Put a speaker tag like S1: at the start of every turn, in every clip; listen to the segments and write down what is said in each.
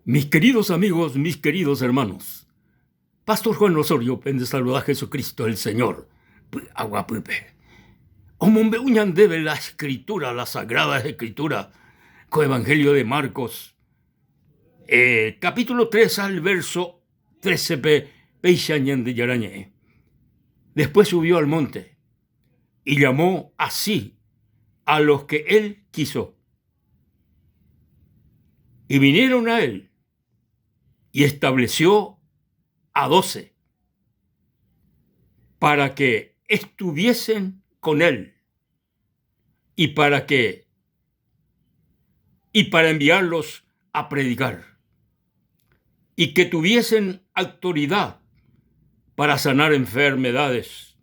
S1: Mis queridos amigos, mis queridos hermanos, Pastor Juan Osorio pende saludar a Jesucristo el Señor. Agua pupe. Omombe uñan debe la escritura, la sagrada escritura, con Evangelio de Marcos, capítulo 3 al verso 13, Peixañan de Yarañé. Después subió al monte y llamó así a los que él quiso. Y vinieron a él y estableció a 12 para que estuviesen con él y para enviarlos a predicar y que tuviesen autoridad para sanar enfermedades,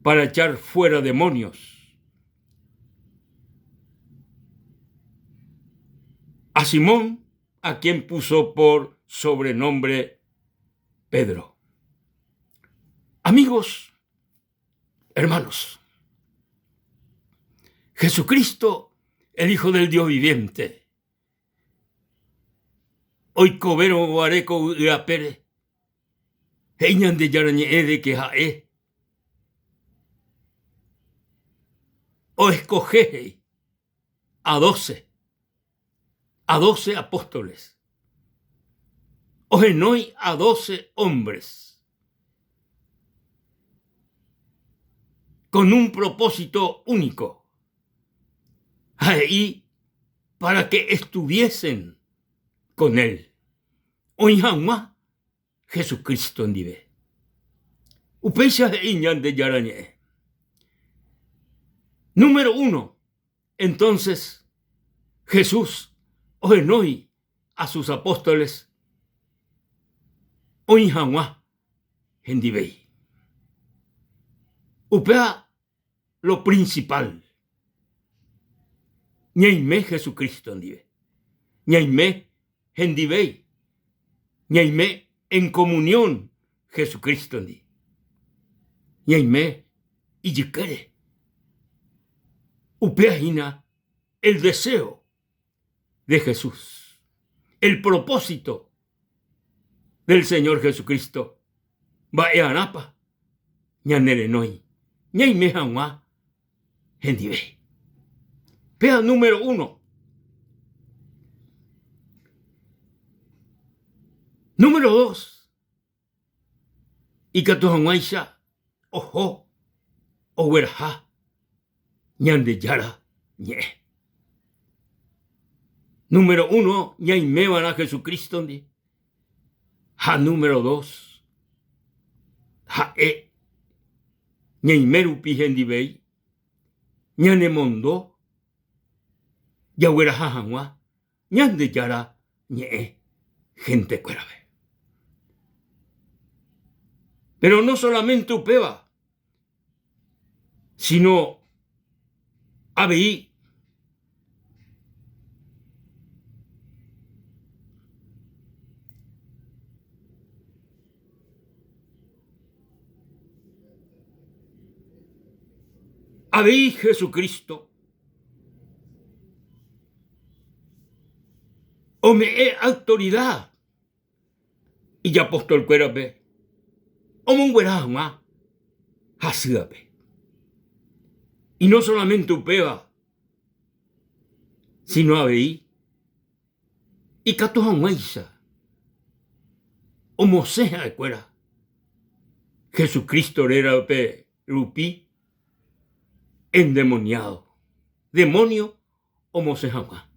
S1: para echar fuera demonios. A Simón, a quien puso por sobrenombre Pedro. Amigos, hermanos, Jesucristo, el Hijo del Dios viviente, hoy cobero guareco uapere, heiñan de yarañe de que jae, o escoge a 12 apóstoles, o enoi a 12 hombres, con un propósito único, ahí para que estuviesen con él. Hoy jamás Jesucristo en dive. Upecha iñan de yarañe. Número 1. Entonces, Jesús ordenó a sus apóstoles hoy jamás en dive. Upea lo principal. Ñaime Jesucristo en dive. Ñaime en dive. Ñaime en comunión Jesucristo en dive. Ñaime y yikere. Upea ina el deseo de Jesús, el propósito del Señor Jesucristo. Vaeanapa, ñanerenoi, ñaimejanwa, hendive. Pea número 1. Número 2. Ikatojanwaisha, ojo, owerha, ñande yara, ñe. Número 1, ñaimeban a Jesucristo. Ja número 2, ja ñaimeru pihendibei, ñanemondo, yahuera jajanwa, ñande yara, ñe, gente cuerabe. Pero no solamente upeba, sino abeí Jesucristo, o me autoridad, y ya apóstol cuerabe, o monguerajama, hasiabe. Y no solamente upeba, sino abeí, y catojanwaisa, o moseja de cuera. Jesucristo era pe rupi, endemoniado, demonio o mosejama.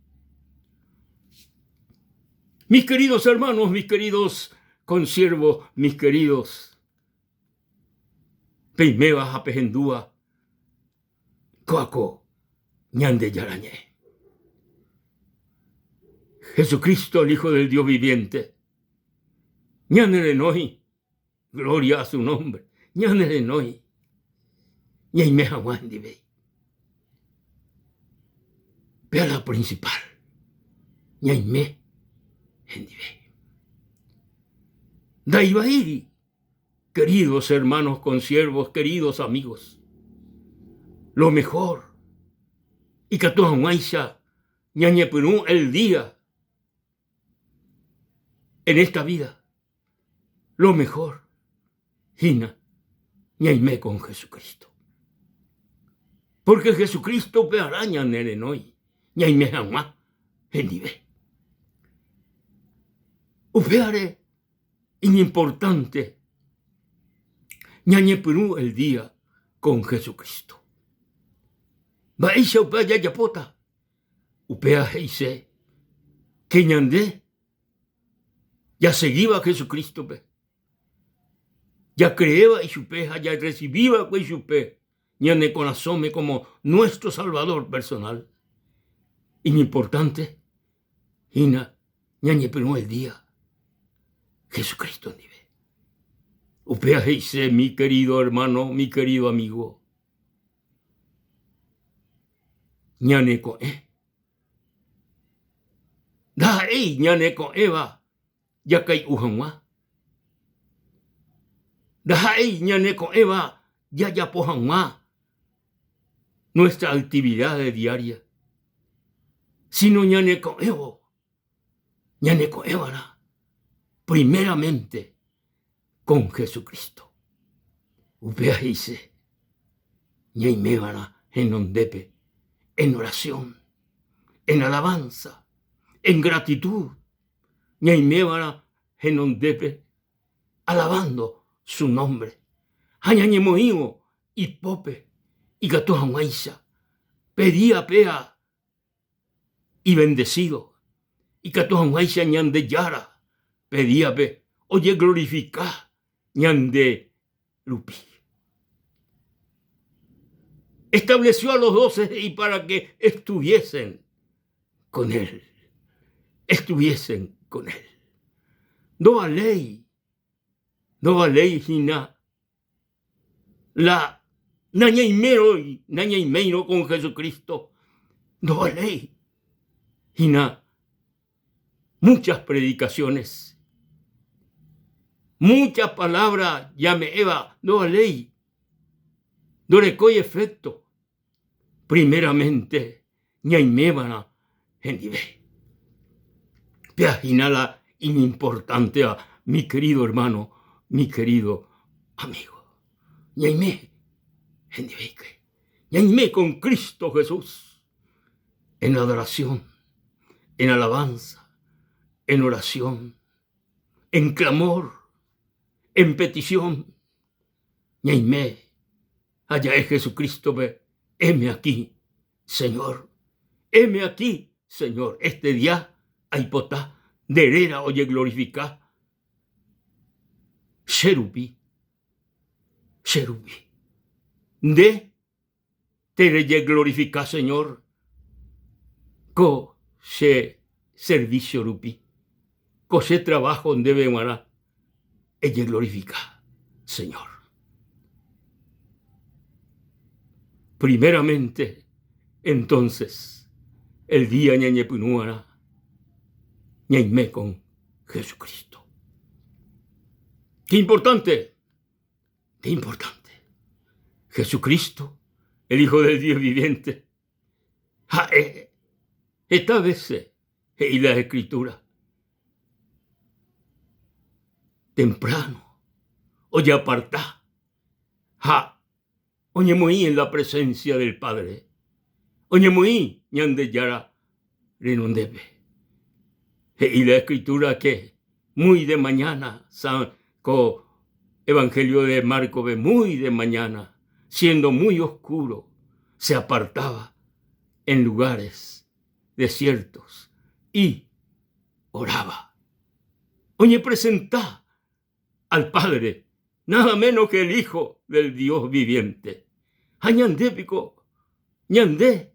S1: Mis queridos hermanos, mis queridos consiervos, mis queridos peimebas apejendúa, coaco, ñande yarañé. Jesucristo, el Hijo del Dios viviente, ñanerenoi, gloria a su nombre, ñanerenoi, ñaimejawandibe. Vea la principal, ñaime, hendibe. Daibairi, queridos hermanos consiervos, queridos amigos, lo mejor, y catojanwaisa, ñañepurú el día en esta vida, lo mejor, hina, ñaime con Jesucristo. Porque Jesucristo pe araña nerenoi, ñaime jamás, hendive. Upeare, inimportante, ñañe perú el día con Jesucristo. Baisha upea ya yapota, upea heise, que ñandé, ya seguía a Jesucristo, pe. Ya creeba y chupeja, ya recibía y chupe, ñane con asome como nuestro Salvador personal. Inimportante, hina, ñañe perú el día, Jesucristo nive. Upea heise, mi querido hermano, mi querido amigo. Ñane con da ñane con Eva, ya kai ujanwa. Da ñane con Eva, ya pojanwa. Nuestra actividad diaria. Sino ñane con Evo, ñane con Eva, primeramente con Jesucristo. Upea heise, ñaimevana en ondepe, en oración, en alabanza, en gratitud, ñaimevana en ondepe, alabando su nombre. Hañañemoío y pope, y gatojanguaisa, pedía pea y bendecido, y gatojanguaisa ñande yara, pedía pe, oye glorifica, ñande lupi. Estableció a los 12 y para que estuviesen con él. Estuviesen con él. No a ley, hina. La nañaimeiro con Jesucristo. No a ley, hina. Muchas predicaciones. Muchas palabras, llame Eva, no a ley. No recoy efecto. Primeramente, ñaimevana hendive. Piajinala inimportante a mi querido hermano, mi querido amigo. Ñaime hendive. Ñaime con Cristo Jesús. En adoración, en alabanza, en oración, en clamor, en petición. Ñaime, allá es Jesucristo, ve. Heme aquí, Señor. Heme aquí, Señor. Este día, aipotá, derera, oye, glorifica. Cherubi. De, te reye glorifica, Señor. Co, se servicio rupi. Co, se trabajo debe maná. Ella glorifica, Señor. Primeramente, entonces, el día ñañepunuara, ñaime con Jesucristo. ¡Qué importante! ¡Qué importante! Jesucristo, el Hijo del Dios viviente. Esta vez, y la Escritura, temprano, oye apartá, oñemoí en la presencia del Padre. Oñemoí ñande yara renondebe. Y la Escritura que muy de mañana, co Evangelio de Marco ve muy de mañana, siendo muy oscuro, se apartaba en lugares desiertos y oraba. Oñe presentá al Padre, nada menos que el Hijo del Dios viviente. Añandépico, ñandé,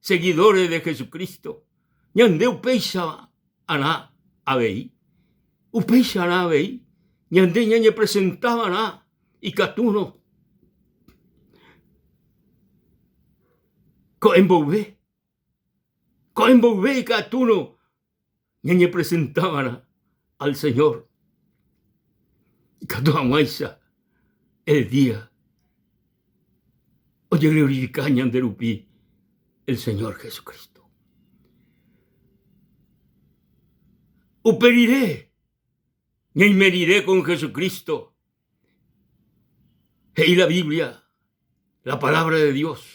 S1: seguidores de Jesucristo, ñandé upeixa aná abei, upeixa aná abei, ñandé ñañe presentaban a y catuno, coembouvé y catuno, ñañe presentaban al Señor. Y catuamaisa, el día, oye glorifica ñanderupí, el Señor Jesucristo. Uperiré, y me iré con Jesucristo. Y la Biblia, la palabra de Dios,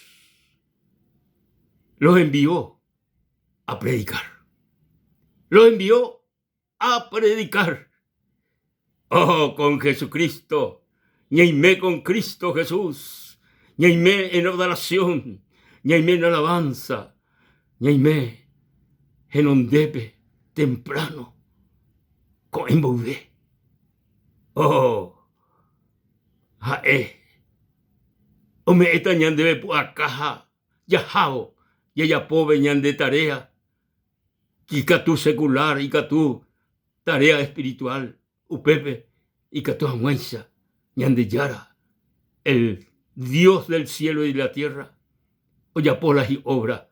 S1: los envió a predicar. Los envió a predicar. Oh, con Jesucristo, ñaime con Cristo Jesús, ñaime en adoración, ñaime en alabanza, ñaime en ondepe temprano, con envolvé. Oh, ome eta ñandebe pua caja, yajao, yayapobe ñande tarea, ikatu secular, ikatu tarea espiritual, upepe, ikatu amuenza, ñande yara, el Dios del cielo y de la tierra, oyapolas y obra,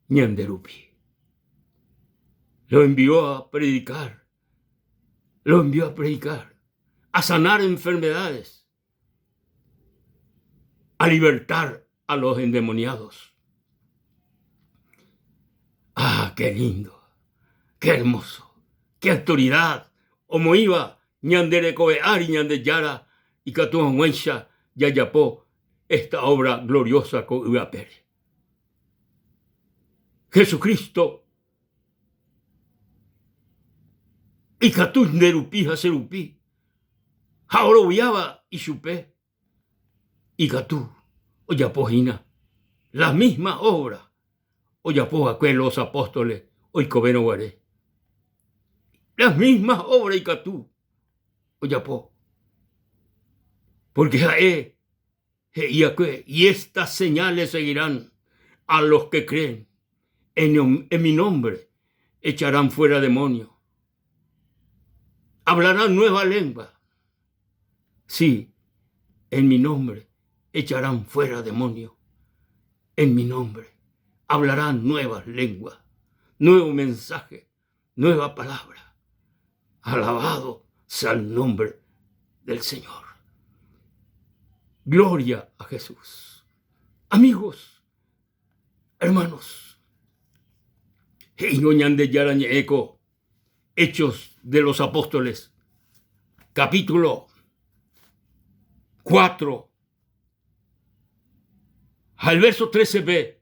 S1: ñande rupi. Lo envió a predicar, a sanar enfermedades, a libertar a los endemoniados. Ah, qué lindo, qué hermoso, qué autoridad. Como iba ñandere coeari ñande yara y catuan huencha yayapó esta obra gloriosa con Uapere. Jesucristo y catún nerupi hacerupi, jaorobiaba y chupé, y catú, oyapojina, la misma obra, oyapó a los apóstoles, hoy coveno guaré. Las mismas obras y catú, oyapó. Porque y estas señales seguirán a los que creen. En mi nombre echarán fuera demonios. Hablarán nueva lengua. Sí, en mi nombre echarán fuera demonios. En mi nombre hablarán nuevas lenguas, nuevo mensaje, nueva palabra. Alabado sea el nombre del Señor. Gloria a Jesús. Amigos, hermanos, Hechos de los Apóstoles, capítulo 4, al verso 13b,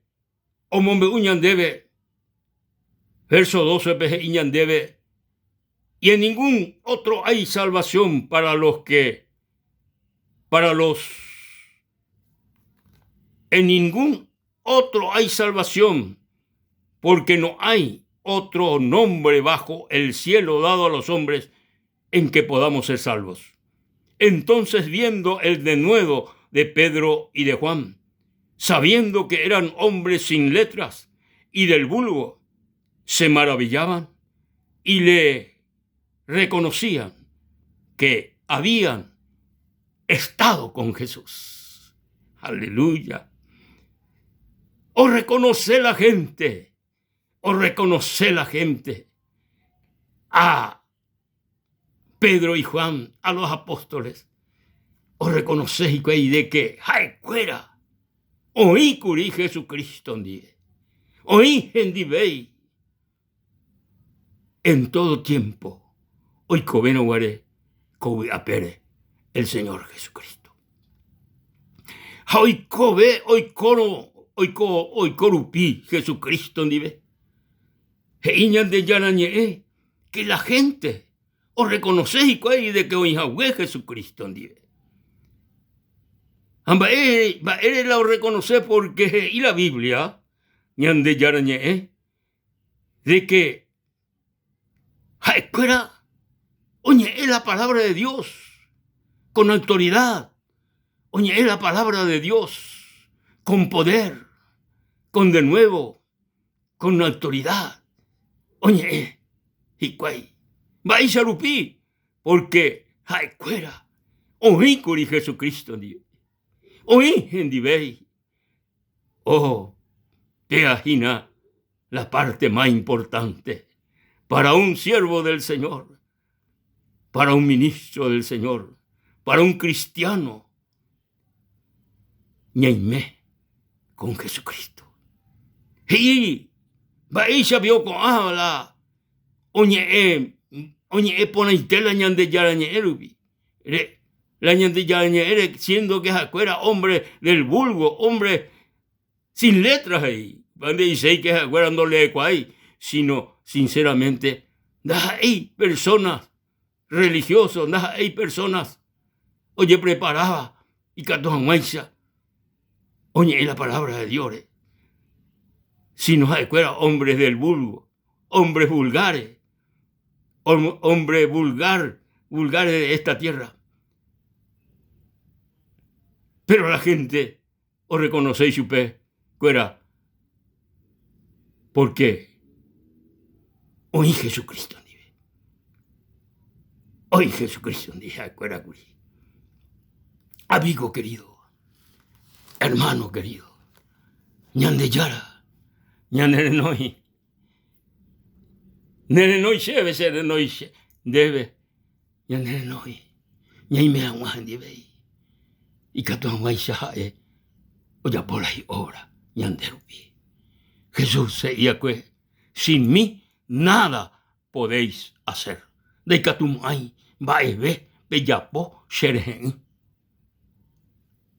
S1: omombe uñandebe, verso 12b iñandebe, y en ningún otro hay salvación en ningún otro hay salvación, porque no hay otro nombre bajo el cielo dado a los hombres en que podamos ser salvos. Entonces, viendo el denuedo de Pedro y de Juan, sabiendo que eran hombres sin letras y del vulgo, se maravillaban y le reconocían que habían estado con Jesús. Aleluya. O reconoce la gente a Pedro y Juan, a los apóstoles, o reconoce de que hay fuera, oí curí Jesucristo oí gendibei en todo tiempo, hoy coveno guaré, apere el Señor Jesucristo. Hoy cove, hoy corupi Jesucristo ndive. Iñan de yarañe, que la gente os reconoce de que hoy Yahweh Jesucristo ndive. Baere la reconoce porque y la Biblia ñan de yarañe de que jaecuera oye es la palabra de Dios con autoridad. Oye es la palabra de Dios con poder, con de nuevo, con autoridad. Oye, y cuay, vai charupi, porque jaecuera, oí curi Jesucristo, oí gendibei. Oh, te agina la parte más importante para un siervo del Señor, para un ministro del Señor, para un cristiano. Ñaime con Jesucristo. Y Baisha vio con habla, oye, Oye, pone la ñande ya erubi. La ñande ya siendo que era hombre del vulgo, hombre sin letras ahí. Donde dice que acuera no le ahí, sino sinceramente, hay personas religiosas, hay personas, oye, preparaba y cató a oye, la palabra de Dios. Si nos acuera hombres del vulgo, hombres vulgares, hombre vulgares de esta tierra. Pero la gente os reconocéis supe cuera. ¿Por qué? Hoy Jesucristo dice. Hoy Jesucristo dice cuera curi. Amigo querido, hermano querido, ñande yara, ñande noi. Nene noi debe ser noi debe. Ñande noi. Ñai me aguan dive. Y catón guaysae, oya por ahí obra, ñanderubi. Jesús sería que sin mí nada podéis hacer. De catum ay, baebe, bellapo, sherhen.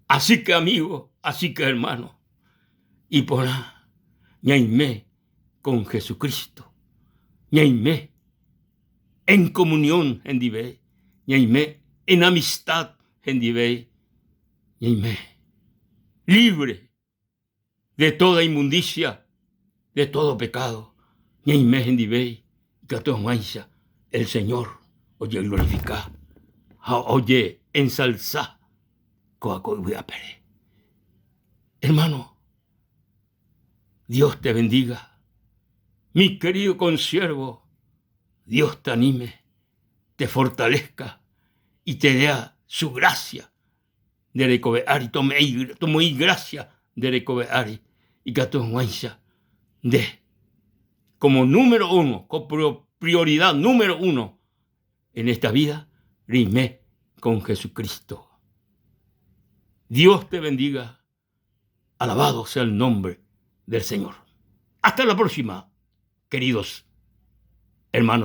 S1: Así que amigo, así que hermano, y por ñaime con Jesucristo, ñaime en comunión en dive, ñaime en amistad en dive. Ñaime, libre de toda inmundicia, de todo pecado. Ñaime hendibei, gato maisha, el Señor, oye, glorifica, oye, ensalza, coacoibuapere. Hermano, Dios te bendiga. Mi querido consiervo, Dios te anime, te fortalezca y te dé su gracia de recobeari, tomei gracia de recobeari y gato guancha de como número uno, como prioridad número uno en esta vida, rimé con Jesucristo. Dios te bendiga. Alabado sea el nombre del Señor. Hasta la próxima, queridos hermanos.